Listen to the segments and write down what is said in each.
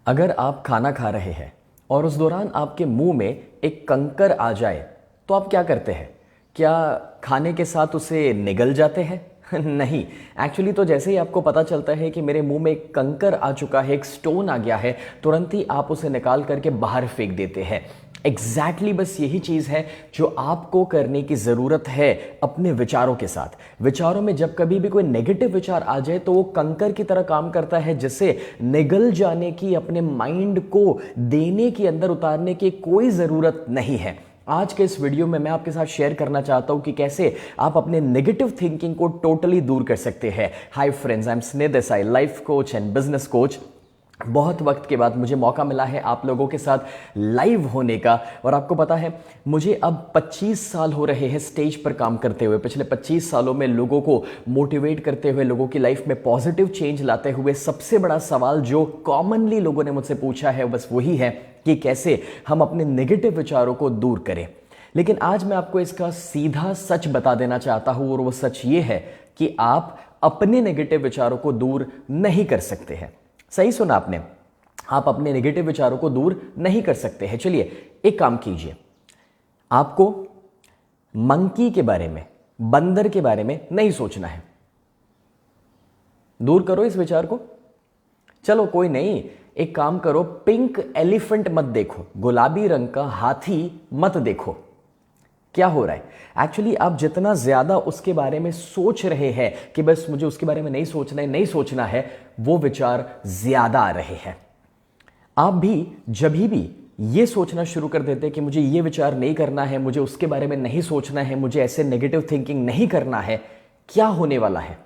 अगर आप खाना खा रहे हैं और उस दौरान आपके मुंह में एक कंकर आ जाए तो आप क्या करते हैं? क्या खाने के साथ उसे निगल जाते हैं? नहीं। एक्चुअली तो जैसे ही आपको पता चलता है कि मेरे मुंह में एक कंकर आ चुका है, एक स्टोन आ गया है, तुरंत ही आप उसे निकाल करके बाहर फेंक देते हैं। एग्जैक्टली बस यही चीज है जो आपको करने की जरूरत है अपने विचारों के साथ। विचारों में जब कभी भी कोई नेगेटिव विचार आ जाए तो वो कंकर की तरह काम करता है, जिससे निगल जाने की, अपने माइंड को देने की, अंदर उतारने की कोई जरूरत नहीं है। आज के इस वीडियो में मैं आपके साथ शेयर करना चाहता हूं कि कैसे आप अपने नेगेटिव थिंकिंग को टोटली दूर कर सकते हैं। हाय फ्रेंड्स, आई एम स्नेह Desai, life coach and business coach. बहुत वक्त के बाद मुझे मौका मिला है आप लोगों के साथ लाइव होने का। और आपको पता है, मुझे अब 25 साल हो रहे हैं स्टेज पर काम करते हुए। पिछले 25 सालों में लोगों को मोटिवेट करते हुए, लोगों की लाइफ में पॉजिटिव चेंज लाते हुए, सबसे बड़ा सवाल जो कॉमनली लोगों ने मुझसे पूछा है बस वही है कि कैसे हम अपने नेगेटिव विचारों को दूर करें। लेकिन आज मैं आपको इसका सीधा सच बता देना चाहता हूं, और वो सच ये है कि आप अपने नेगेटिव विचारों को दूर नहीं कर सकते हैं। सही सुना आपने, आप अपने नेगेटिव विचारों को दूर नहीं कर सकते हैं। चलिए एक काम कीजिए, आपको मंकी के बारे में, बंदर के बारे में नहीं सोचना है। दूर करो इस विचार को। चलो कोई नहीं, एक काम करो, पिंक एलिफेंट मत देखो, गुलाबी रंग का हाथी मत देखो। क्या हो रहा है? एक्चुअली आप जितना ज्यादा उसके बारे में सोच रहे हैं कि बस मुझे उसके बारे में नहीं सोचना है, नहीं सोचना है, वो विचार ज्यादा आ रहे हैं। आप भी जब भी ये सोचना शुरू कर देते हैं कि मुझे ये विचार नहीं करना है, मुझे उसके बारे में नहीं सोचना है, मुझे ऐसे नेगेटिव थिंकिंग नहीं करना है, क्या होने वाला है?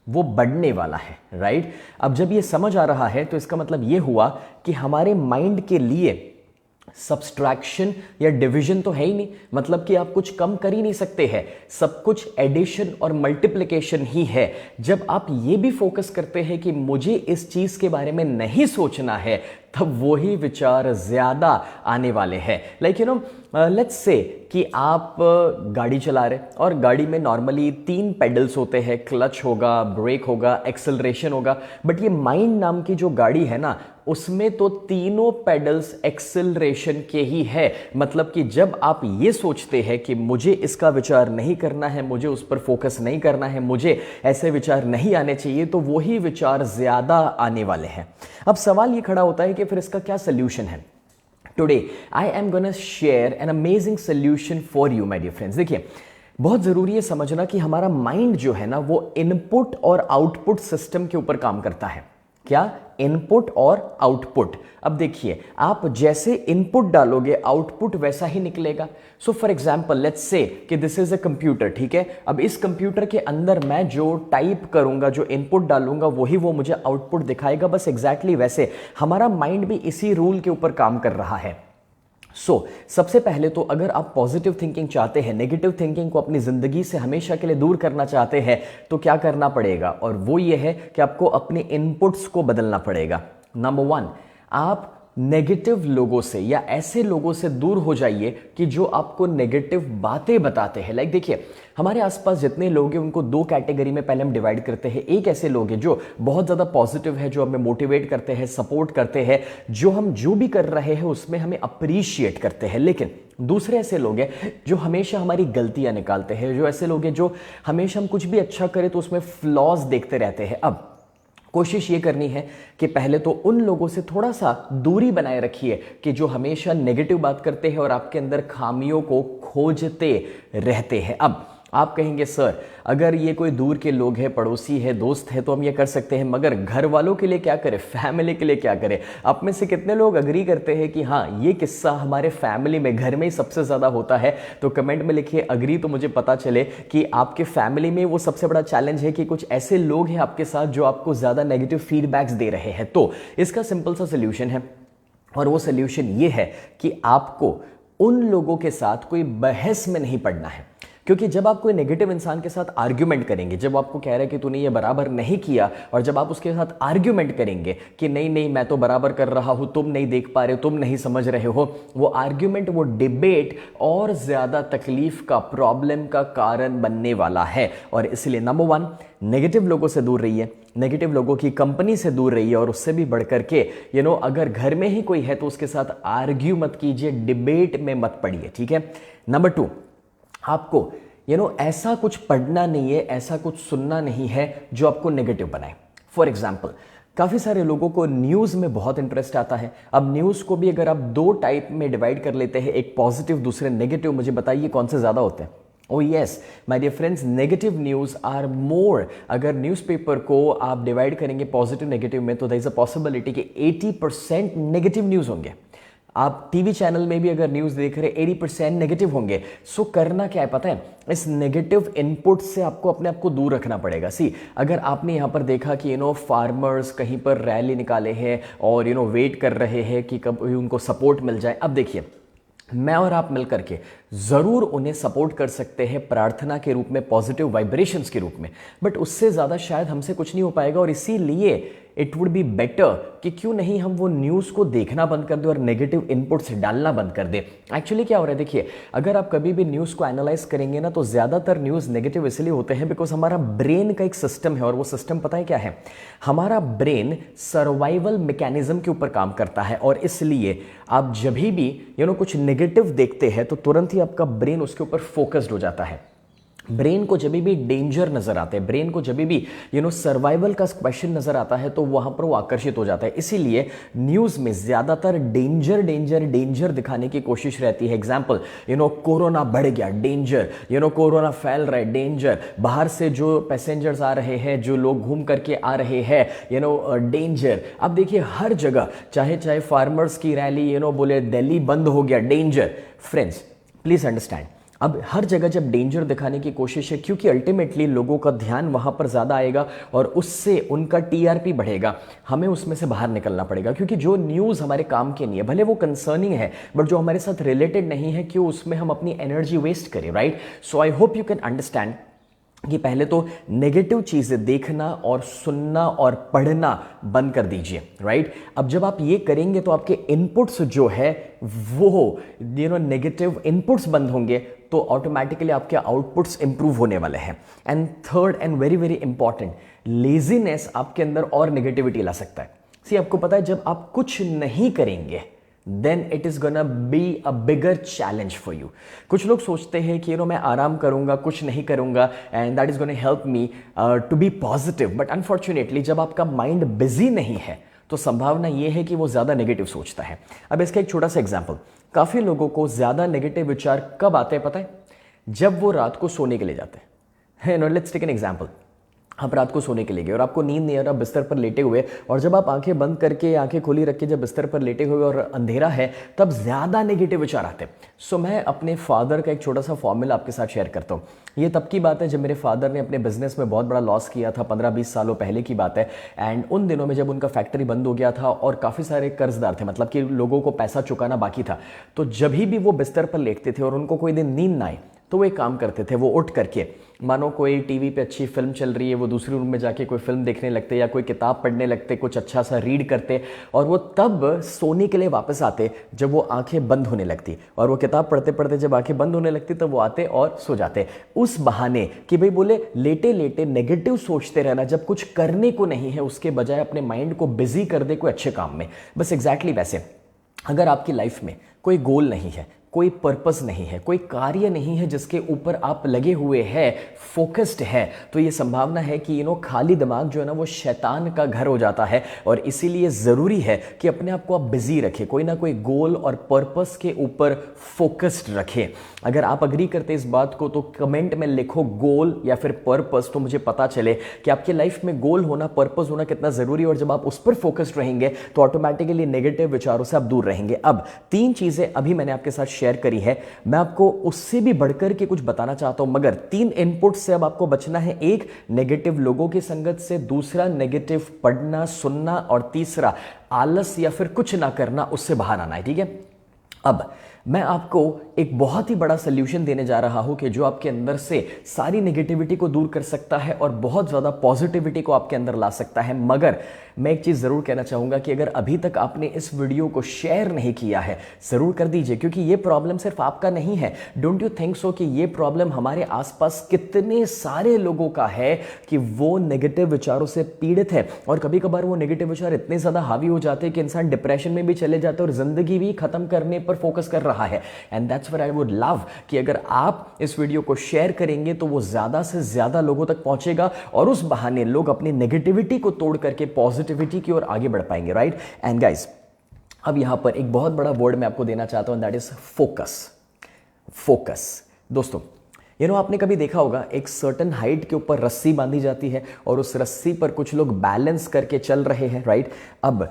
वो बढ़ने वाला है, राइट? अब जब ये समझ आ रहा है तो इसका मतलब ये हुआ कि हमारे माइंड के लिए सब्सट्रैक्शन या डिवीजन तो है ही नहीं। मतलब कि आप कुछ कम कर ही नहीं सकते हैं, सब कुछ एडिशन और मल्टीप्लिकेशन ही है। जब आप ये भी फोकस करते हैं कि मुझे इस चीज के बारे में नहीं सोचना है, तब वही विचार ज्यादा आने वाले हैं। Like you know, let's say कि आप गाड़ी चला रहे और गाड़ी में नॉर्मली 3 पेडल्स होते हैं, क्लच होगा, ब्रेक होगा, एक्सेलरेशन होगा। बट ये माइंड नाम की जो गाड़ी है ना, उसमें तो तीनों पेडल्स एक्सेलरेशन के ही है। मतलब कि जब आप ये सोचते हैं कि मुझे इसका विचार नहीं करना है, मुझे उस पर फोकस नहीं करना है, मुझे ऐसे विचार नहीं आने चाहिए, तो वही विचार ज्यादा आने वाले हैं। अब सवाल ये खड़ा होता है कि फिर इसका क्या सोल्यूशन है? Today I am gonna share an amazing solution for you my dear friends. देखिए, बहुत जरूरी है समझना कि हमारा माइंड जो है ना, वो इनपुट और आउटपुट सिस्टम के ऊपर काम करता है। क्या? इनपुट और आउटपुट। अब देखिए, आप जैसे इनपुट डालोगे आउटपुट वैसा ही निकलेगा। So for example let's say कि दिस इज अ कंप्यूटर, ठीक है? अब इस कंप्यूटर के अंदर मैं जो टाइप करूंगा, जो इनपुट डालूंगा, वही वो मुझे आउटपुट दिखाएगा। बस एग्जैक्टली वैसे हमारा माइंड भी इसी रूल के ऊपर काम कर रहा है। सबसे पहले तो अगर आप पॉजिटिव थिंकिंग चाहते हैं, नेगेटिव थिंकिंग को अपनी जिंदगी से हमेशा के लिए दूर करना चाहते हैं, तो क्या करना पड़ेगा? और वो ये है कि आपको अपने इनपुट्स को बदलना पड़ेगा। नंबर 1, आप नेगेटिव लोगों से या ऐसे लोगों से दूर हो जाइए कि जो आपको नेगेटिव बातें बताते हैं। लाइक देखिए, हमारे आसपास जितने लोग हैं उनको 2 कैटेगरी में पहले हम डिवाइड करते हैं। एक ऐसे लोग हैं जो बहुत ज्यादा पॉजिटिव है, जो हमें मोटिवेट करते हैं, सपोर्ट करते हैं, जो हम जो भी कर रहे हैं उसमें हमें अप्रिशिएट करते हैं। लेकिन दूसरे ऐसे लोग हैं जो हमेशा हमारी गलतियां निकालते हैं, जो ऐसे लोग हैं जो हमेशा हम कुछ भी अच्छा करें तो उसमें फ्लॉज देखते रहते हैं। अब कोशिश ये करनी है कि पहले तो उन लोगों से थोड़ा सा दूरी बनाए रखिए कि जो हमेशा नेगेटिव बात करते हैं और आपके अंदर खामियों को खोजते रहते हैं। अब आप कहेंगे, सर अगर ये कोई दूर के लोग हैं, पड़ोसी है, दोस्त है, तो हम ये कर सकते हैं, मगर घर वालों के लिए क्या करें, फैमिली के लिए क्या करें? आप में से कितने लोग अग्री करते हैं कि हाँ, ये किस्सा हमारे फैमिली में, घर में ही सबसे ज्यादा होता है? तो कमेंट में लिखिए अग्री, तो मुझे पता चले कि आपके फैमिली में वो सबसे बड़ा चैलेंज है कि कुछ ऐसे लोग हैं आपके साथ जो आपको ज्यादा नेगेटिव फीडबैक्स दे रहे हैं। तो इसका सिंपल सा सोल्यूशन है, और वो सोल्यूशन ये है कि आपको उन लोगों के साथ कोई बहस में नहीं पड़ना है। क्योंकि जब आप कोई नेगेटिव इंसान के साथ आर्ग्यूमेंट करेंगे, जब आपको कह रहा है कि तूने ये बराबर नहीं किया, और जब आप उसके साथ आर्ग्यूमेंट करेंगे कि नहीं नहीं मैं तो बराबर कर रहा हूं, तुम नहीं देख पा रहे हो, तुम नहीं समझ रहे हो, वो आर्ग्यूमेंट, वो डिबेट और ज्यादा तकलीफ का, प्रॉब्लम का कारण बनने वाला है। और इसलिए नंबर 1, नेगेटिव लोगों से दूर रहिए, नेगेटिव लोगों की कंपनी से दूर रहिए, और उससे भी बढ़कर के अगर घर में ही कोई है तो उसके साथ आर्ग्यू मत कीजिए, डिबेट में मत पड़िए, ठीक है। नंबर 2, आपको ऐसा कुछ पढ़ना नहीं है, ऐसा कुछ सुनना नहीं है जो आपको नेगेटिव बनाए। फॉर एग्जाम्पल, काफ़ी सारे लोगों को न्यूज़ में बहुत इंटरेस्ट आता है। अब न्यूज़ को भी अगर आप 2 टाइप में डिवाइड कर लेते हैं, एक पॉजिटिव दूसरे नेगेटिव, मुझे बताइए कौन से ज़्यादा होते हैं? Oh yes my dear friends, negative news are more. अगर न्यूज़पेपर को आप डिवाइड करेंगे पॉजिटिव नेगेटिव में, तो देयर इज अ पॉसिबिलिटी कि 80% नेगेटिव न्यूज़ होंगे। आप टीवी चैनल में भी अगर न्यूज़ देख रहे 80% नेगेटिव होंगे। सो करना क्या है पता है? इस नेगेटिव इनपुट से आपको अपने आप को दूर रखना पड़ेगा। अगर आपने यहाँ पर देखा कि फार्मर्स कहीं पर रैली निकाले हैं और वेट कर रहे हैं कि कब उनको सपोर्ट मिल जाए। अब देखिए, मैं और आप मिलकर के जरूर उन्हें सपोर्ट कर सकते हैं प्रार्थना के रूप में, पॉजिटिव वाइब्रेशंस के रूप में, बट उससे ज्यादा शायद हमसे कुछ नहीं हो पाएगा। और इसीलिए इट वुड बी बेटर कि क्यों नहीं हम वो न्यूज़ को देखना बंद कर दें और नेगेटिव इनपुट्स डालना बंद कर दें। एक्चुअली क्या हो रहा है, देखिए, अगर आप कभी भी न्यूज़ को एनालाइज करेंगे ना, तो ज़्यादातर न्यूज़ नेगेटिव इसलिए होते हैं बिकॉज हमारा ब्रेन का एक सिस्टम है, और वो सिस्टम पता है क्या है? हमारा ब्रेन सर्वाइवल मैकेनिज्म के ऊपर काम करता है। और इसलिए आप जब भी कुछ नेगेटिव देखते हैं तो तुरंत ही आपका ब्रेन उसके ऊपर फोकस्ड हो जाता है। ब्रेन को जब भी डेंजर नजर आता है, ब्रेन को जब भी सर्वाइवल का क्वेश्चन नजर आता है, तो वहां पर वो आकर्षित हो जाता है। इसीलिए न्यूज में ज्यादातर डेंजर डेंजर डेंजर दिखाने की कोशिश रहती है। एग्जाम्पल, कोरोना बढ़ गया, डेंजर, कोरोना फैल रहा है, डेंजर, बाहर से जो पैसेंजर्स आ रहे हैं, जो लोग घूम करके आ रहे हैं, डेंजर। अब देखिए, हर जगह चाहे फार्मर्स की रैली बोले दिल्ली बंद हो गया, डेंजर। फ्रेंड्स प्लीज अंडरस्टैंड, अब हर जगह जब डेंजर दिखाने की कोशिश है, क्योंकि अल्टीमेटली लोगों का ध्यान वहां पर ज्यादा आएगा और उससे उनका टीआरपी बढ़ेगा। हमें उसमें से बाहर निकलना पड़ेगा, क्योंकि जो न्यूज़ हमारे काम की नहीं है, भले वो कंसर्निंग है, बट जो हमारे साथ रिलेटेड नहीं है, क्यों उसमें हम अपनी एनर्जी वेस्ट करें, right? So I hope you can understand कि पहले तो नेगेटिव चीजें देखना और सुनना और पढ़ना बंद कर दीजिए, राइट? अब जब आप ये करेंगे तो आपके इनपुट्स जो है वो नेगेटिव इनपुट्स बंद होंगे, तो ऑटोमेटिकली आपके आउटपुट्स इंप्रूव होने वाले हैं। And third and very very important, laziness आपके अंदर और नेगेटिविटी ला सकता है। आपको पता है, जब आप कुछ नहीं करेंगे then it is gonna be a bigger challenge for you। कुछ लोग सोचते हैं कि मैं आराम करूंगा, कुछ नहीं करूंगा, and that is gonna help me to be positive, but unfortunately जब आपका माइंड बिजी नहीं है तो संभावना यह है कि वो ज्यादा नेगेटिव सोचता है। अब इसका एक छोटा सा एग्जांपल, काफी लोगों को ज्यादा नेगेटिव विचार कब आते हैं पता है? जब वो रात को सोने के लिए जाते हैं। लेट्स टेक एन एग्जांपल, आप रात को सोने के लिए गए और आपको नींद नहीं आ रहा, बिस्तर पर लेटे हुए, और जब आप आंखें बंद करके, आंखें खोली रख के जब बिस्तर पर लेटे हुए और अंधेरा है, तब ज्यादा नेगेटिव विचार आते हैं। सो मैं अपने फादर का एक छोटा सा फॉर्मूला आपके साथ शेयर करता हूँ। ये तब की बात है जब मेरे फादर ने अपने बिजनेस में बहुत बड़ा लॉस किया था, 15-20 सालों पहले की बात है। एंड उन दिनों में जब उनका फैक्ट्री बंद हो गया था और काफ़ी सारे कर्जदार थे, मतलब कि लोगों को पैसा चुकाना बाकी था, तो जब भी वो बिस्तर पर लेटते थे और उनको कोई दिन नींद ना आए, तो वो एक काम करते थे, वो उठ करके, मानो कोई टीवी पे अच्छी फिल्म चल रही है, वो दूसरे रूम में जाके कोई फिल्म देखने लगते या कोई किताब पढ़ने लगते, कुछ अच्छा सा रीड करते, और वो तब सोने के लिए वापस आते जब वो आंखें बंद होने लगती, और वो किताब पढ़ते पढ़ते जब आंखें बंद होने लगती तब वो आते और सो जाते, उस बहाने कि भाई बोले लेटे लेटे नेगेटिव सोचते रहना जब कुछ करने को नहीं है, उसके बजाय अपने माइंड को बिजी कर दे कोई अच्छे काम में। बस एग्जैक्टली वैसे अगर आपकी लाइफ में कोई गोल नहीं है, कोई पर्पस नहीं है, कोई कार्य नहीं है जिसके ऊपर आप लगे हुए हैं, फोकस्ड है, तो ये संभावना है कि खाली दिमाग जो है ना वो शैतान का घर हो जाता है। और इसीलिए ज़रूरी है कि अपने आप को आप बिजी रखें, कोई ना कोई गोल और पर्पस के ऊपर फोकस्ड रखें। अगर आप अग्री करते इस बात को तो कमेंट में लिखो गोल या फिर पर्पस, तो मुझे पता चले कि आपके लाइफ में गोल होना, पर्पस होना कितना ज़रूरी है। और जब आप उस पर फोकस्ड रहेंगे तो ऑटोमेटिकली नेगेटिव विचारों से आप दूर रहेंगे। अब 3 चीज़ें अभी मैंने आपके साथ शेयर करी है, मैं आपको उससे भी बढ़कर के कुछ बताना चाहता हूं, मगर 3 इनपुट से अब आपको बचना है। एक, नेगेटिव लोगों की संगत से, दूसरा नेगेटिव पढ़ना सुनना, और तीसरा आलस या फिर कुछ ना करना, उससे बाहर आना है, ठीक है? अब मैं आपको एक बहुत ही बड़ा सोल्यूशन देने जा रहा हूं कि जो आपके अंदर से सारी नेगेटिविटी को दूर कर सकता है और बहुत ज़्यादा पॉजिटिविटी को आपके अंदर ला सकता है। मगर मैं एक चीज़ ज़रूर कहना चाहूँगा कि अगर अभी तक आपने इस वीडियो को शेयर नहीं किया है, ज़रूर कर दीजिए, क्योंकि ये प्रॉब्लम सिर्फ आपका नहीं है। डोंट यू थिंक सो कि ये प्रॉब्लम हमारे आसपास कितने सारे लोगों का है कि वो नेगेटिव विचारों से पीड़ित है, और कभी कभार वो नेगेटिव विचार इतने ज़्यादा हावी हो जाते हैं कि इंसान डिप्रेशन में भी चले जाते हैं और ज़िंदगी भी खत्म करने पर फोकस कर रहा है। And that's what I would love कि अगर आप इस वीडियो को शेयर करेंगे तो वो ज़्यादा से ज़्यादा लोगों तक पहुंचेगा और उस बहाने लोग अपनी नेगेटिविटी को तोड़ करके पॉजिटिविटी की ओर आगे बढ़ पाएंगे, राइट। एंड गाइस, अब यहां पर एक बहुत बड़ा वर्ड मैं आपको देना चाहता हूं, दैट इज फोकस। फोकस दोस्तों, आपने कभी देखा होगा एक सर्टेन हाइट के ऊपर रस्सी बांधी जाती है और उस रस्सी पर कुछ लोग बैलेंस करके चल रहे हैं, राइट। अब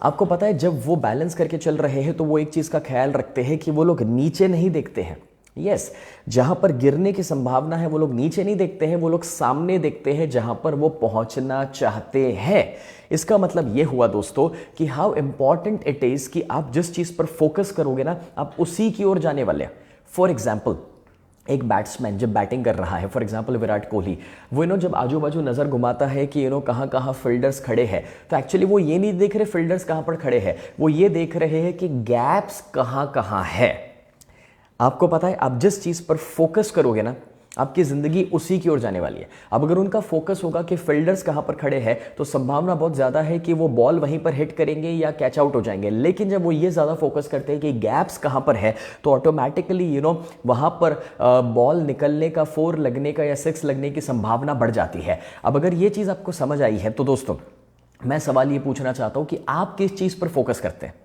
आपको पता है जब वो बैलेंस करके चल रहे हैं तो वो एक चीज का ख्याल रखते हैं कि वो लोग नीचे नहीं देखते हैं। यस, जहां पर गिरने की संभावना है वो लोग नीचे नहीं देखते हैं, वो लोग सामने देखते हैं जहां पर वो पहुंचना चाहते हैं। इसका मतलब यह हुआ दोस्तों कि हाउ इंपॉर्टेंट इट इज कि आप जिस चीज पर फोकस करोगे ना, आप उसी की ओर जाने वाले हैं। फॉर एग्जाम्पल, एक बैट्समैन जब बैटिंग कर रहा है, फॉर एग्जांपल विराट कोहली, वो जब आजू बाजू नजर घुमाता है कि कहां कहां फील्डर्स खड़े हैं, तो एक्चुअली वो ये नहीं देख रहे फील्डर्स कहां पर खड़े हैं, वो ये देख रहे हैं कि गैप्स कहां कहां है। आपको पता है, आप जिस चीज पर फोकस करोगे ना, आपकी जिंदगी उसी की ओर जाने वाली है। अब अगर उनका फोकस होगा कि फील्डर्स कहां पर खड़े हैं, तो संभावना बहुत ज्यादा है कि वो बॉल वहीं पर हिट करेंगे या कैच आउट हो जाएंगे। लेकिन जब वो ये ज्यादा फोकस करते हैं कि गैप्स कहां पर है, तो ऑटोमेटिकली वहां पर बॉल निकलने का, 4 लगने का या 6 लगने की संभावना बढ़ जाती है। अब अगर ये चीज आपको समझ आई है तो दोस्तों, मैं सवाल ये पूछना चाहता हूं कि आप किस चीज पर फोकस करते हैं।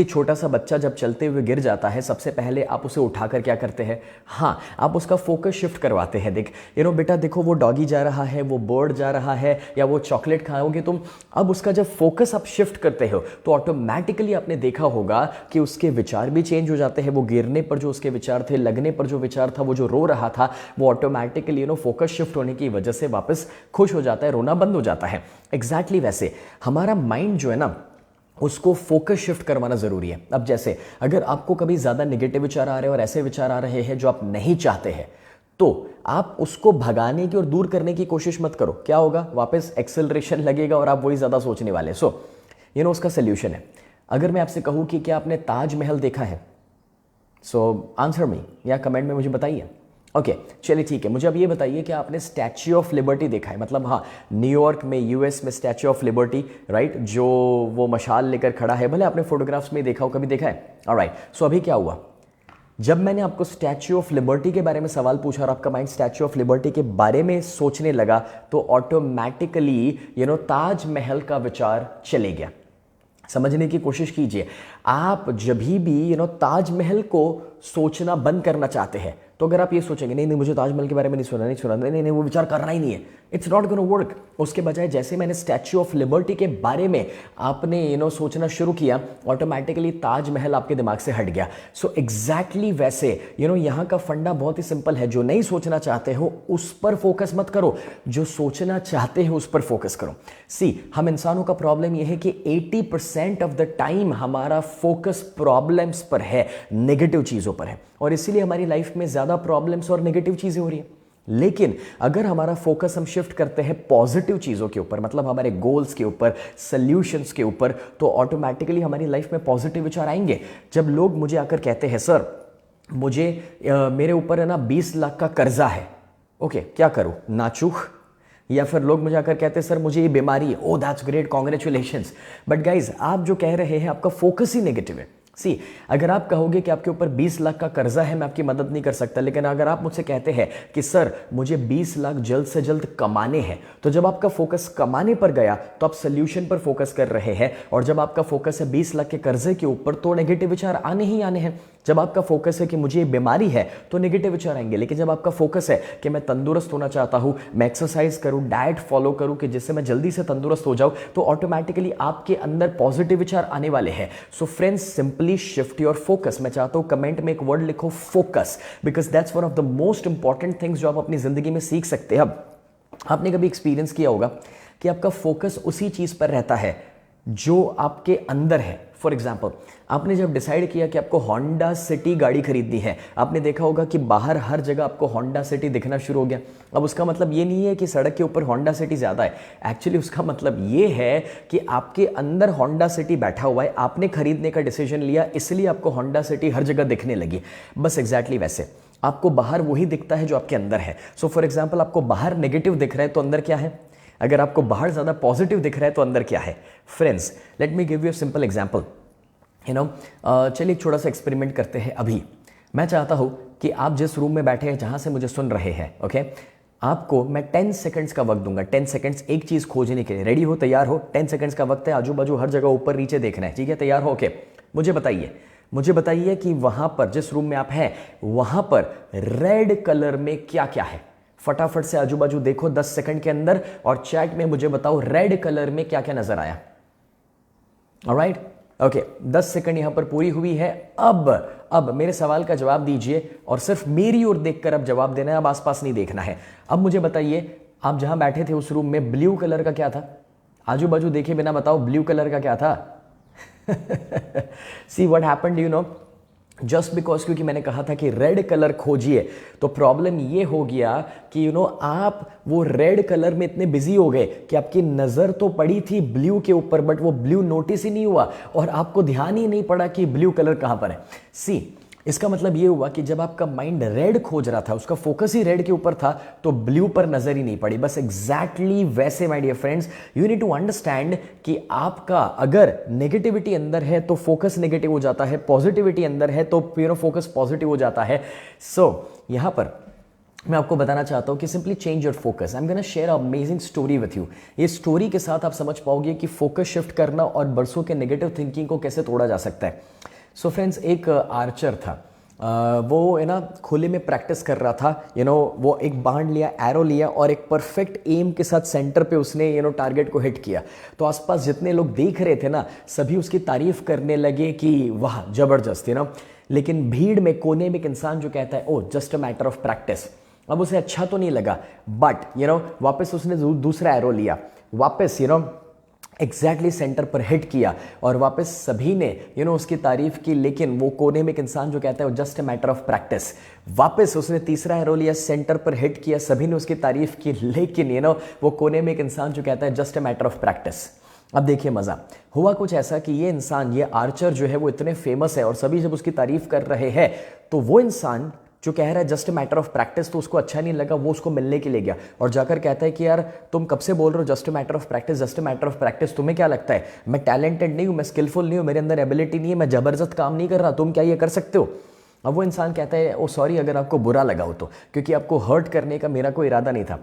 छोटा सा बच्चा जब चलते हुए गिर जाता है, सबसे पहले आप उसे उठाकर क्या करते हैं? हाँ, आप उसका फोकस शिफ्ट करवाते हैं। देख बेटा देखो, वो डॉगी जा रहा है, वो बर्ड जा रहा है, या वो चॉकलेट खाओगे तुम। अब उसका जब फोकस आप शिफ्ट करते हो तो ऑटोमेटिकली आपने देखा होगा कि उसके विचार भी चेंज हो जाते हैं। वो गिरने पर जो उसके विचार थे, लगने पर जो विचार था, वो जो रो रहा था, वो ऑटोमेटिकली फोकस शिफ्ट होने की वजह से वापस खुश हो जाता है, रोना बंद हो जाता है। एग्जैक्टली वैसे हमारा माइंड जो है ना, उसको फोकस शिफ्ट करवाना जरूरी है। अब जैसे अगर आपको कभी ज्यादा नेगेटिव विचार आ रहे हैं और ऐसे विचार आ रहे हैं जो आप नहीं चाहते हैं, तो आप उसको भगाने की और दूर करने की कोशिश मत करो। क्या होगा? वापस एक्सेलरेशन लगेगा और आप वही ज्यादा सोचने वाले। सो उसका सोल्यूशन है। अगर मैं आपसे कहूं कि क्या आपने ताजमहल देखा है, सो आंसर मी, या कमेंट में मुझे बताइए। ओके, चलिए ठीक है। मुझे अब ये बताइए कि आपने स्टैच्यू ऑफ लिबर्टी देखा है? मतलब हाँ, न्यूयॉर्क में, यूएस में स्टैच्यू ऑफ लिबर्टी, राइट, जो वो मशाल लेकर खड़ा है, भले आपने फोटोग्राफ्स में देखा हो, कभी देखा है? ऑलराइट, सो अभी क्या हुआ, जब मैंने आपको स्टैच्यू ऑफ लिबर्टी के बारे में सवाल पूछा और आपका माइंड स्टैच्यू ऑफ लिबर्टी के बारे में सोचने लगा, तो ऑटोमेटिकली ताजमहल का विचार चले गया। समझने की कोशिश कीजिए, आप जब भी ताजमहल को सोचना बंद करना चाहते हैं, तो अगर आप ये सोचेंगे नहीं मुझे ताजमहल के बारे में नहीं सुना, नहीं वो विचार करना ही नहीं है, इट्स नॉट गोना वर्क। उसके बजाय जैसे मैंने स्टैच्यू ऑफ लिबर्टी के बारे में आपने सोचना शुरू किया, ऑटोमेटिकली ताजमहल आपके दिमाग से हट गया। सो एग्जैक्टली वैसे यहाँ का फंडा बहुत ही सिंपल है। जो नहीं सोचना चाहते हो उस पर फोकस मत करो, जो सोचना चाहते हो उस पर फोकस करो। हम इंसानों का प्रॉब्लम यह है कि 80% ऑफ द टाइम हमारा फोकस प्रॉब्लम्स पर है, नेगेटिव चीजों पर है, और इसीलिए हमारी लाइफ में ज्यादा प्रॉब्लम्स और नेगेटिव चीजें हो रही है। लेकिन अगर हमारा फोकस हम शिफ्ट करते हैं पॉजिटिव चीजों के ऊपर, मतलब हमारे गोल्स के ऊपर, सॉल्यूशंस के ऊपर, तो ऑटोमेटिकली हमारी लाइफ में पॉजिटिव विचार आएंगे। जब लोग मुझे आकर कहते हैं सर मुझे मेरे ऊपर है ना 20 लाख का कर्जा है, ओके क्या करूं, नाचूं? या फिर लोग मुझे आकर कहते हैं सर मुझे ये बीमारी है, ओ that's great, congratulations. But guys, आप जो कह रहे हैं आपका फोकस ही नेगेटिव है। अगर आप कहोगे कि आपके ऊपर 20 लाख का कर्जा है, मैं आपकी मदद नहीं कर सकता, लेकिन अगर आप मुझसे कहते हैं कि सर मुझे 20 लाख जल्द से जल्द कमाने हैं, तो जब आपका फोकस कमाने पर गया तो आप सोल्यूशन पर फोकस कर रहे हैं, और जब आपका फोकस है 20 लाख के कर्जे के ऊपर, तो नेगेटिव विचार आने ही आने हैं। जब आपका फोकस है कि मुझे ये बीमारी है, तो नेगेटिव विचार आएंगे। लेकिन जब आपका फोकस है कि मैं तंदुरुस्त होना चाहता हूं, मैं एक्सरसाइज करूं, डाइट फॉलो करूं कि जिससे मैं जल्दी से तंदुरुस्त हो जाऊं, तो ऑटोमेटिकली आपके अंदर पॉजिटिव विचार आने वाले हैं। So friends, simply shift your focus. मैं चाहता हूं कमेंट में एक वर्ड लिखो, focus, because that's one of the most important things जो आप अपनी जिंदगी में सीख सकते हैं। अब आपने कभी एक्सपीरियंस किया होगा कि आपका फोकस उसी चीज पर रहता है जो आपके अंदर है। फॉर एग्जाम्पल, आपने जब डिसाइड किया कि आपको होंडा सिटी गाड़ी खरीदनी है, आपने देखा होगा कि बाहर हर जगह आपको होंडा सिटी दिखना शुरू हो गया। अब उसका मतलब ये नहीं है कि सड़क के ऊपर होंडा सिटी ज़्यादा है, एक्चुअली उसका मतलब ये है कि आपके अंदर होंडा सिटी बैठा हुआ है, आपने खरीदने का डिसीजन लिया, इसलिए आपको होंडा सिटी हर जगह दिखने लगी। बस एग्जैक्टली वैसे आपको बाहर वही दिखता है जो आपके अंदर है। सो फॉर एग्जाम्पल, आपको बाहर नेगेटिव दिख रहा है तो अंदर क्या है? अगर आपको बाहर ज़्यादा पॉजिटिव दिख रहा है तो अंदर क्या है? Friends, let me give you a simple example. चलिए एक छोटा सा एक्सपेरिमेंट करते हैं। अभी मैं चाहता हूं कि आप जिस रूम में बैठे हैं, जहां से मुझे सुन रहे हैं, ओके, आपको मैं 10 सेकंड्स का वक्त दूंगा। 10 सेकंड्स एक चीज खोजने के लिए। रेडी हो? तैयार हो? 10 सेकंड्स का वक्त है, आजू बाजू हर जगह ऊपर नीचे देखना है, ठीक है? तैयार हो? ओके। मुझे बताइए कि वहां पर, जिस रूम में आप हैं, वहां पर रेड कलर में क्या क्या है? फटाफट से आजू बाजू देखो 10 सेकंड के अंदर, और चैट में मुझे बताओ रेड कलर में क्या क्या नजर आया। ऑलराइट, ओके, 10 सेकंड यहां पर पूरी हुई है। अब मेरे सवाल का जवाब दीजिए, और सिर्फ मेरी ओर देखकर अब जवाब देना है, अब आसपास नहीं देखना है। अब मुझे बताइए, आप जहां बैठे थे उस रूम में ब्लू कलर का क्या था? आजू बाजू देखे बिना बताओ, ब्लू कलर का क्या था? See what happened, you know, just because, क्योंकि मैंने कहा था कि रेड कलर खोजिए, तो प्रॉब्लम ये हो गया कि आप वो रेड कलर में इतने बिजी हो गए कि आपकी नजर तो पड़ी थी ब्लू के ऊपर, बट वो ब्लू नोटिस ही नहीं हुआ, और आपको ध्यान ही नहीं पड़ा कि ब्लू कलर कहां पर है। सी, इसका मतलब ये हुआ कि जब आपका माइंड रेड खोज रहा था, उसका फोकस ही रेड के ऊपर था, तो ब्लू पर नजर ही नहीं पड़ी। बस एग्जैक्टली वैसे my dear friends, you need to understand कि आपका अगर नेगेटिविटी अंदर है तो फोकस नेगेटिव हो जाता है, पॉजिटिविटी अंदर है तो फोकस पॉजिटिव हो जाता है। सो यहां पर मैं आपको बताना चाहता हूं कि simply change your focus. I am gonna share amazing story with you. ये स्टोरी के साथ आप समझ पाओगे कि फोकस शिफ्ट करना और बरसों के नेगेटिव थिंकिंग को कैसे तोड़ा जा सकता है। सो फ्रेंड्स, एक आर्चर था, वो खुले में प्रैक्टिस कर रहा था। वो एक बाण लिया, एरो लिया, और एक परफेक्ट एम के साथ सेंटर पे उसने टारगेट को हिट किया। तो आसपास जितने लोग देख रहे थे ना, सभी उसकी तारीफ करने लगे कि वाह जबरदस्त, लेकिन भीड़ में कोने में एक इंसान जो कहता है, oh just a matter of practice. अब उसे अच्छा तो नहीं लगा, बट वापस उसने दूसरा एरो लिया, वापस एग्जैक्टली सेंटर पर हिट किया, और वापस सभी ने उसकी तारीफ की। लेकिन वो कोने में एक इंसान जो कहता है just a matter of practice, वापस उसने तीसरा एरो लिया, सेंटर पर हिट किया, सभी ने उसकी तारीफ की। लेकिन वो कोने में एक इंसान जो कहता है just a matter of practice. अब देखिए मजा हुआ कुछ ऐसा कि ये इंसान, ये आर्चर जो है वो इतने फेमस है, और सभी जब उसकी तारीफ कर रहे हैं, तो वो इंसान जो कह रहा है जस्ट मैटर ऑफ प्रैक्टिस, तो उसको अच्छा नहीं लगा। वो उसको मिलने के लिए गया और जाकर कहता है कि यार तुम कब से बोल रहे हो just matter of practice, just matter of practice, तुम्हें क्या लगता है मैं टैलेंटेड नहीं हूं, मैं स्किलफुल नहीं हूं, मेरे अंदर एबिलिटी नहीं है, मैं जबरदस्त काम नहीं कर रहा, तुम क्या ये कर सकते हो? अब वो इंसान कहता है ओ सॉरी अगर आपको बुरा लगा हो तो, क्योंकि आपको हर्ट करने का मेरा कोई इरादा नहीं था।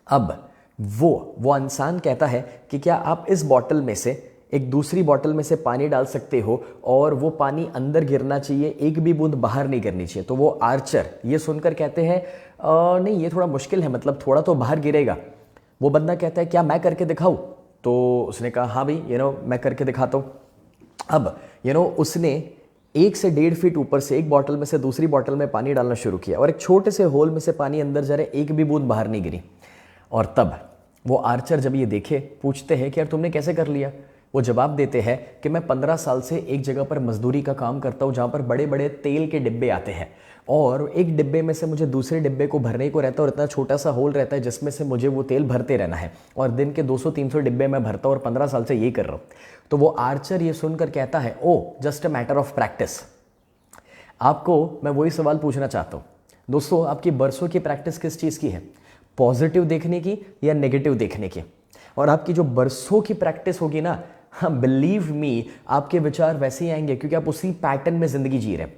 अब वो इंसान कहता है कि क्या आप इस बॉटल में से एक दूसरी बॉटल में से पानी डाल सकते हो, और वो पानी अंदर गिरना चाहिए, एक भी बूंद बाहर नहीं गिरनी चाहिए। तो वो आर्चर ये सुनकर कहते हैं नहीं ये थोड़ा मुश्किल है, मतलब थोड़ा तो बाहर गिरेगा। वो बंदा कहता है क्या मैं करके दिखाऊं? तो उसने कहा हाँ भाई मैं करके दिखाता हूं। अब उसने 1 से 1.5 फीट ऊपर से एक बॉटल में से दूसरी बॉटल में पानी डालना शुरू किया, और एक छोटे से होल में से पानी अंदर जा रहा है, एक भी बूंद बाहर नहीं गिरी। और तब वो आर्चर जब ये देखे, पूछते हैं कि यार तुमने कैसे कर लिया? वो जवाब देते हैं कि मैं 15 साल से एक जगह पर मजदूरी का काम करता हूँ, जहाँ पर बड़े बड़े तेल के डिब्बे आते हैं, और एक डिब्बे में से मुझे दूसरे डिब्बे को भरने को रहता है, और इतना छोटा सा होल रहता है जिसमें से मुझे वो तेल भरते रहना है, और दिन के 200-300 डिब्बे मैं भरता हूँ, और 15 साल से यही कर रहा हूँ। तो वो आर्चर ये सुनकर कहता है oh just a matter of practice. आपको मैं वही सवाल पूछना चाहता हूँ दोस्तों, आपकी बरसों की प्रैक्टिस किस चीज़ की है? पॉजिटिव देखने की या नेगेटिव देखने की? और आपकी जो बरसों की प्रैक्टिस होगी ना, हाँ बिलीव मी, आपके विचार वैसे ही आएंगे, क्योंकि आप उसी पैटर्न में जिंदगी जी रहे हैं।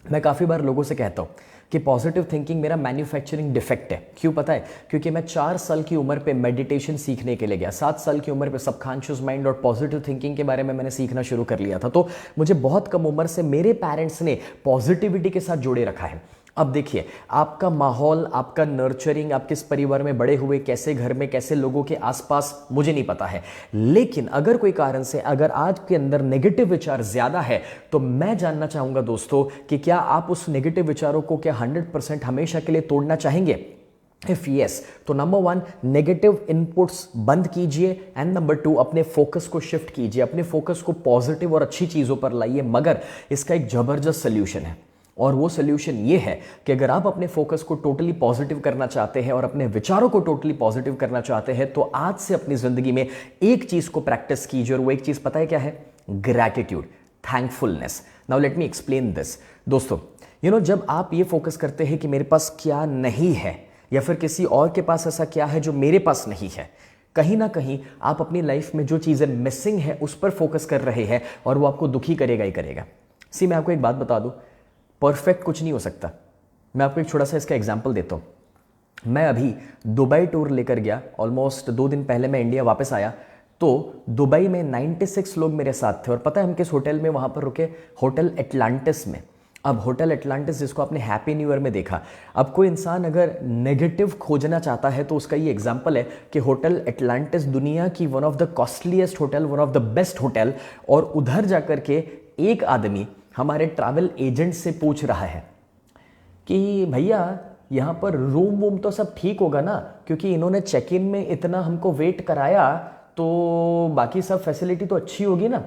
मैं काफ़ी बार लोगों से कहता हूँ कि पॉजिटिव थिंकिंग मेरा मैन्युफैक्चरिंग डिफेक्ट है। क्यों पता है? क्योंकि मैं 4 साल की उम्र पे मेडिटेशन सीखने के लिए गया, 7 साल की उम्र पे सबकॉन्शियस माइंड और पॉजिटिव थिंकिंग के बारे में मैंने सीखना शुरू कर लिया था। तो मुझे बहुत कम उम्र से मेरे पेरेंट्स ने पॉजिटिविटी के साथ जोड़े रखा है। अब देखिए, आपका माहौल, आपका नर्चरिंग, आप किस परिवार में बड़े हुए, कैसे घर में, कैसे लोगों के आसपास, मुझे नहीं पता है। लेकिन अगर कोई कारण से अगर आज के अंदर नेगेटिव विचार ज्यादा है, तो मैं जानना चाहूंगा दोस्तों कि क्या आप उस नेगेटिव विचारों को क्या 100% हमेशा के लिए तोड़ना चाहेंगे? इफ यस तो नंबर 1 नेगेटिव इनपुट्स बंद कीजिए एंड नंबर 2 अपने फोकस को शिफ्ट कीजिए, अपने फोकस को पॉजिटिव और अच्छी चीजों पर लाइए। मगर इसका एक जबरदस्त सोल्यूशन है और वो सोल्यूशन ये है कि अगर आप अपने फोकस को टोटली पॉजिटिव करना चाहते हैं और अपने विचारों को टोटली पॉजिटिव करना चाहते हैं तो आज से अपनी जिंदगी में एक चीज को प्रैक्टिस कीजिए और वो एक चीज पता है क्या है? Gratitude, thankfulness. Now let me explain this. दोस्तों जब आप ये फोकस करते हैं कि मेरे पास क्या नहीं है या फिर किसी और के पास ऐसा क्या है जो मेरे पास नहीं है, कहीं ना कहीं आप अपनी लाइफ में जो चीजें मिसिंग है उस पर फोकस कर रहे हैं और वो आपको दुखी करेगा ही करेगा। मैं आपको एक बात बता दूं, परफेक्ट कुछ नहीं हो सकता। मैं आपको एक छोटा सा इसका एग्जांपल देता हूं। मैं अभी दुबई टूर लेकर गया, ऑलमोस्ट 2 दिन पहले मैं इंडिया वापस आया, तो दुबई में 96 लोग मेरे साथ थे और पता है हम किस होटल में वहां पर रुके? होटल एटलांटिस में। अब होटल एटलांटिस जिसको आपने हैप्पी न्यू ईयर में देखा, अब कोई इंसान अगर नेगेटिव खोजना चाहता है तो उसका ये एग्जांपल है कि होटल एटलांटिस दुनिया की one of the costliest hotel, one of the best hotel, और उधर जाकर के एक आदमी हमारे ट्रैवल एजेंट से पूछ रहा है कि भैया यहाँ पर रूम वूम तो सब ठीक होगा ना, क्योंकि इन्होंने चेक इन में इतना हमको वेट कराया तो बाकी सब फैसिलिटी तो अच्छी होगी ना।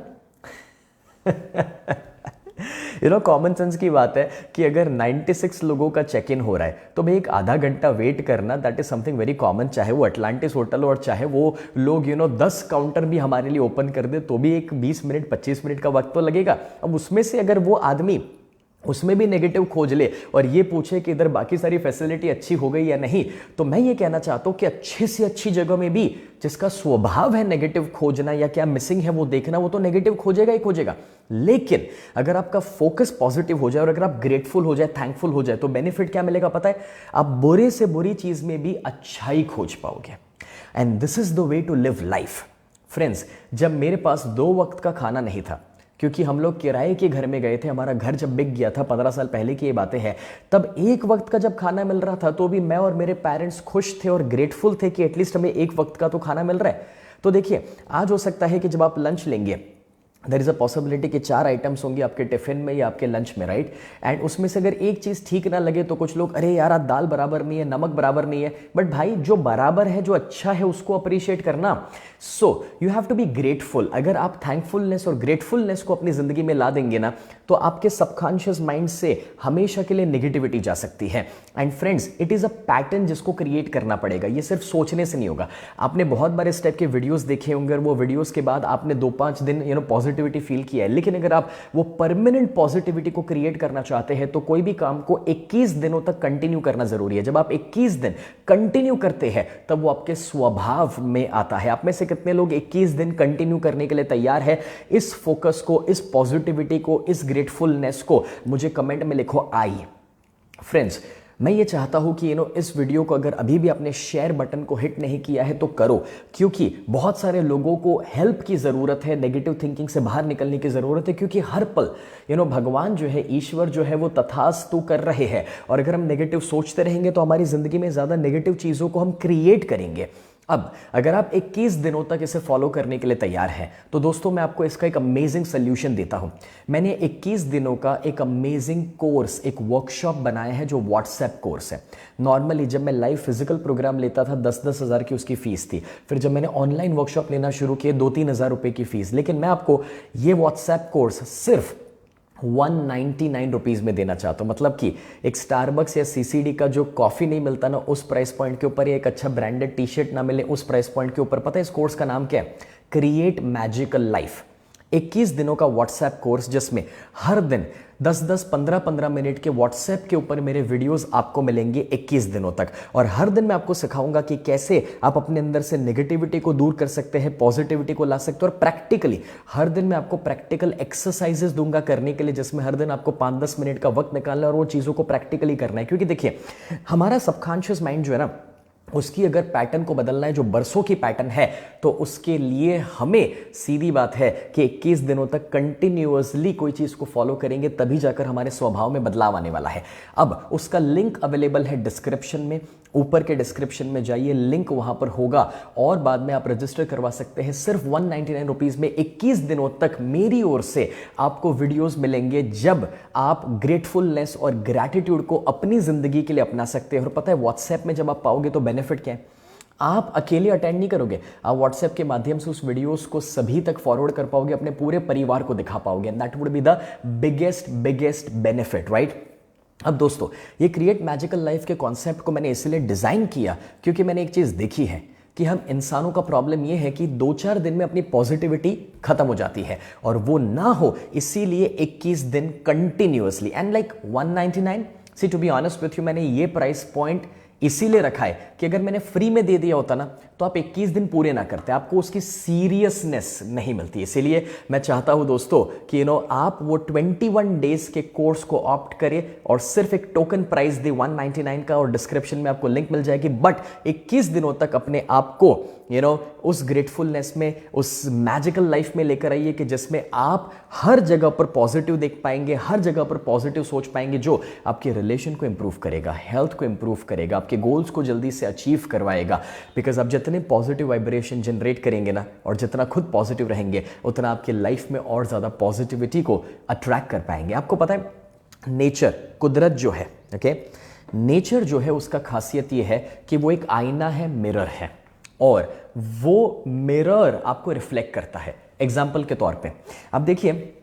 कॉमन सेंस की बात है कि अगर 96 लोगों का चेक इन हो रहा है तो भाई एक आधा घंटा वेट करना, that is something very common. चाहे वो अटलांटिस होटल हो और चाहे वो लोग 10 काउंटर भी हमारे लिए ओपन कर दे तो भी एक 20 मिनट 25 मिनट का वक्त तो लगेगा। अब उसमें से अगर वो आदमी उसमें भी नेगेटिव खोज ले और ये पूछे कि इधर बाकी सारी फैसिलिटी अच्छी हो गई या नहीं, तो मैं ये कहना चाहता हूं कि अच्छे से अच्छी जगह में भी जिसका स्वभाव है नेगेटिव खोजना या क्या मिसिंग है वो देखना, वो तो नेगेटिव खोजेगा ही खोजेगा। लेकिन अगर आपका फोकस पॉजिटिव हो जाए और अगर आप ग्रेटफुल हो जाए, थैंकफुल हो जाए, तो बेनिफिट क्या मिलेगा पता है? आप बुरे से बुरी चीज में भी अच्छाई खोज पाओगे। And this is the way to live life. Friends, जब मेरे पास 2 वक्त का खाना नहीं था, क्योंकि हम लोग किराए के घर में गए थे, हमारा घर जब बिक गया था, 15 साल पहले की ये बातें हैं, तब एक वक्त का जब खाना मिल रहा था तो भी मैं और मेरे पेरेंट्स खुश थे और ग्रेटफुल थे कि एटलीस्ट हमें एक वक्त का तो खाना मिल रहा है। तो देखिए, आज हो सकता है कि जब आप लंच लेंगे, देयर इज अ पॉसिबिलिटी कि 4 आइटम्स होंगे आपके टिफिन में या आपके लंच में, राइट? एंड उसमें से अगर एक चीज ठीक ना लगे तो कुछ लोग, अरे यार आज दाल बराबर नहीं है, नमक बराबर नहीं है। बट भाई जो बराबर है, जो अच्छा है, उसको अप्रिशिएट करना। So you have to be grateful. अगर आप थैंकफुलनेस और ग्रेटफुलनेस को अपनी जिंदगी में ला देंगे ना, तो आपके सबकॉन्शियस माइंड से हमेशा के लिए नेगेटिविटी जा सकती है। And friends, it is a pattern जिसको क्रिएट करना पड़ेगा। ये सिर्फ सोचने से नहीं होगा। आपने बहुत बार इस टाइप के वीडियोस देखे होंगे और वो वीडियोस के बाद आपने 2-5 दिन पॉजिटिविटी फील किया है, लेकिन अगर आप वो परमानेंट पॉजिटिविटी को क्रिएट करना चाहते हैं तो कोई भी काम को 21 दिनों तक कंटिन्यू करना जरूरी है। जब आप 21 दिन कंटिन्यू करते हैं तब वो आपके स्वभाव में आता है। आप में से कितने लोग 21 दिन कंटिन्यू करने के लिए तैयार है? इस फोकस को, इस पॉजिटिविटी को, इस ग्रेटफुलनेस को मुझे कमेंट में लिखो आई। फ्रेंड्स, मैं ये चाहता हूं कि इस वीडियो को अगर अभी भी आपने शेयर बटन को हिट नहीं किया है तो करो, क्योंकि बहुत सारे लोगों को हेल्प की जरूरत है, नेगेटिव थिंकिंग से बाहर निकलने की जरूरत है। क्योंकि हर पल भगवान जो है, ईश्वर जो है, वो तथास्तु कर रहे हैं। और अगर हम नेगेटिव सोचते रहेंगे तो हमारी जिंदगी में ज्यादा नेगेटिव चीजों को हम क्रिएट करेंगे। अब अगर आप 21 दिनों तक इसे फॉलो करने के लिए तैयार हैं तो दोस्तों मैं आपको इसका एक अमेजिंग सोल्यूशन देता हूं। मैंने 21 दिनों का एक अमेजिंग कोर्स, एक वर्कशॉप बनाया है जो व्हाट्सएप कोर्स है। नॉर्मली जब मैं लाइव फिजिकल प्रोग्राम लेता था 10-10 हज़ार की उसकी फीस थी। फिर जब मैंने ऑनलाइन वर्कशॉप लेना शुरू किए 2-3 हज़ार रुपए की फीस। लेकिन मैं आपको ये व्हाट्सएप कोर्स सिर्फ 199 रुपीज में देना चाहता हूं। मतलब कि एक स्टारबक्स या सीसीडी का जो कॉफी नहीं मिलता ना उस प्राइस पॉइंट के ऊपर, या एक अच्छा ब्रांडेड टी शर्ट ना मिले उस प्राइस पॉइंट के ऊपर। पता है इस कोर्स का नाम क्या है? Create magical life. 21 दिनों का व्हाट्सएप कोर्स जिसमें हर दिन 10-10, 15-15 मिनट के व्हाट्सएप के ऊपर मेरे वीडियोस आपको मिलेंगे 21 दिनों तक। और हर दिन मैं आपको सिखाऊंगा कि कैसे आप अपने अंदर से नेगेटिविटी को दूर कर सकते हैं, पॉजिटिविटी को ला सकते हैं। और प्रैक्टिकली हर दिन मैं आपको प्रैक्टिकल एक्सरसाइजेस दूंगा करने के लिए, जिसमें हर दिन आपको 5-10 मिनट का वक्त निकालना है और वो चीज़ों को प्रैक्टिकली करना है। क्योंकि देखिए, हमारा सबकॉन्शियस माइंड जो है ना, उसकी अगर पैटर्न को बदलना है, जो बरसों की पैटर्न है, तो उसके लिए हमें सीधी बात है कि 21 दिनों तक कंटिन्यूअसली कोई चीज को फॉलो करेंगे, तभी जाकर हमारे स्वभाव में बदलाव आने वाला है। अब उसका लिंक अवेलेबल है डिस्क्रिप्शन में। ऊपर के डिस्क्रिप्शन में जाइए, लिंक वहां पर होगा और बाद में आप रजिस्टर करवा सकते हैं। सिर्फ 199 रुपीज में 21 दिनों तक मेरी ओर से आपको वीडियोस मिलेंगे जब आप ग्रेटफुलनेस और ग्रैटिट्यूड को अपनी जिंदगी के लिए अपना सकते हैं। और पता है व्हाट्सएप में जब आप पाओगे तो बेनिफिट क्या है, आप अकेले अटेंड नहीं करोगे, आप व्हाट्सएप के माध्यम से उस वीडियोस को सभी तक फॉरवर्ड कर पाओगे, अपने पूरे परिवार को दिखा पाओगे। And that would be the biggest benefit, right. अब दोस्तों, ये क्रिएट मैजिकल लाइफ के कॉन्सेप्ट को मैंने इसलिए डिजाइन किया क्योंकि मैंने एक चीज देखी है कि हम इंसानों का प्रॉब्लम यह है कि 2-4 दिन में अपनी पॉजिटिविटी खत्म हो जाती है, और वो ना हो इसीलिए 21 दिन continuously and like 199। See to be honest with you, मैंने ये प्राइस पॉइंट इसीलिए रखा है कि अगर मैंने फ्री में दे दिया होता ना तो आप 21 दिन पूरे ना करते, आपको उसकी सीरियसनेस नहीं मिलती। इसीलिए मैं चाहता हूं दोस्तों कि आप वो 21 डेज के कोर्स को ऑप्ट करें और सिर्फ एक टोकन प्राइस दे 199 का, और डिस्क्रिप्शन में आपको लिंक मिल जाएगी। बट 21 दिनों तक अपने आप को उस ग्रेटफुलनेस में, उस मैजिकल लाइफ में लेकर आइए कि जिसमें आप हर जगह पर पॉजिटिव देख पाएंगे, हर जगह पर पॉजिटिव सोच पाएंगे, जो आपके रिलेशन को इंप्रूव करेगा, हेल्थ को इंप्रूव करेगा, आपके गोल्स को जल्दी से अचीव करवाएगा। बिकॉज आप जितने पॉजिटिव वाइब्रेशन जनरेट करेंगे ना, और जितना खुद पॉजिटिव रहेंगे, उतना आपके लाइफ में और ज्यादा पॉजिटिविटी को अट्रैक्ट कर पाएंगे। आपको पता है नेचर, कुदरत जो है, ओके, नेचर जो है उसका खासियत यह है कि वो एक आईना है, मिरर है, और वो मिरर आपको रिफ्लेक्ट करता है। एग्जाम्पल के तौर पे आप देखिए,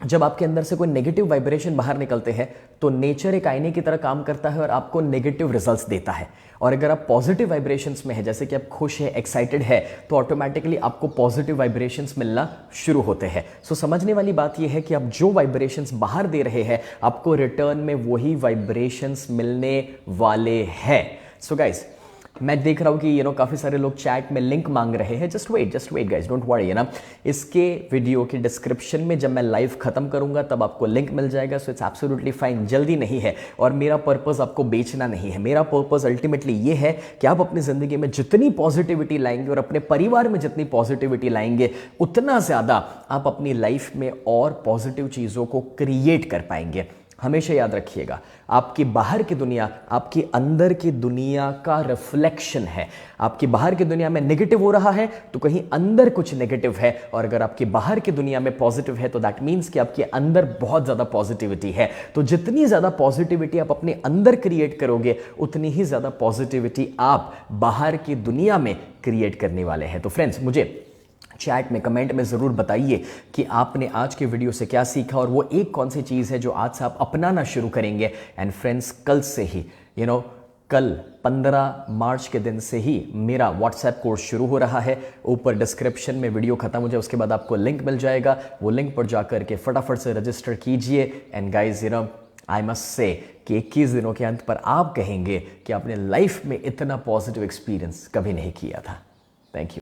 जब आपके अंदर से कोई नेगेटिव वाइब्रेशन बाहर निकलते हैं तो नेचर एक आईने की तरह काम करता है और आपको नेगेटिव रिजल्ट्स देता है। और अगर आप पॉजिटिव वाइब्रेशंस में है, जैसे कि आप खुश है, एक्साइटेड है, तो ऑटोमेटिकली आपको पॉजिटिव वाइब्रेशंस मिलना शुरू होते हैं। सो समझने वाली बात यह है कि आप जो वाइब्रेशंस बाहर दे रहे हैं, आपको रिटर्न में वही वाइब्रेशंस मिलने वाले हैं। सो गाइस, मैं देख रहा हूं कि काफी सारे लोग चैट में लिंक मांग रहे हैं। Just wait guys, don't worry, इसके वीडियो के डिस्क्रिप्शन में जब मैं लाइव खत्म करूंगा तब आपको लिंक मिल जाएगा। सो इट्स एब्सोल्युटली फाइन, जल्दी नहीं है। और मेरा पर्पस आपको बेचना नहीं है, मेरा पर्पस अल्टीमेटली ये है कि आप अपनी जिंदगी में जितनी पॉजिटिविटी लाएंगे और अपने परिवार में जितनी पॉजिटिविटी लाएंगे, उतना ज्यादा आप अपनी लाइफ में और पॉजिटिव चीजों को क्रिएट कर पाएंगे। हमेशा याद रखिएगा, आपकी बाहर की दुनिया आपकी अंदर की दुनिया का रिफ्लेक्शन है। आपकी बाहर की दुनिया में नेगेटिव हो रहा है तो कहीं अंदर कुछ नेगेटिव है, और अगर आपकी बाहर की दुनिया में पॉजिटिव है तो दैट मीन्स कि आपके अंदर बहुत ज्यादा पॉजिटिविटी है। तो जितनी ज्यादा पॉजिटिविटी आप अपने अंदर क्रिएट करोगे, उतनी ही ज्यादा पॉजिटिविटी आप बाहर की दुनिया में क्रिएट करने वाले हैं। तो फ्रेंड्स, मुझे चैट में, कमेंट में जरूर बताइए कि आपने आज के वीडियो से क्या सीखा, और वो एक कौन सी चीज है जो आज से आप अपनाना शुरू करेंगे। एंड फ्रेंड्स, कल से ही कल 15 मार्च के दिन से ही मेरा व्हाट्सएप कोर्स शुरू हो रहा है। ऊपर डिस्क्रिप्शन में वीडियो खत्म हो जाए उसके बाद आपको लिंक मिल जाएगा, वो लिंक पर जाकर के फटाफट से रजिस्टर कीजिए। And guys, I must say कि 21 दिनों के अंत पर आप कहेंगे कि आपने लाइफ में इतना पॉजिटिव एक्सपीरियंस कभी नहीं किया था। Thank you.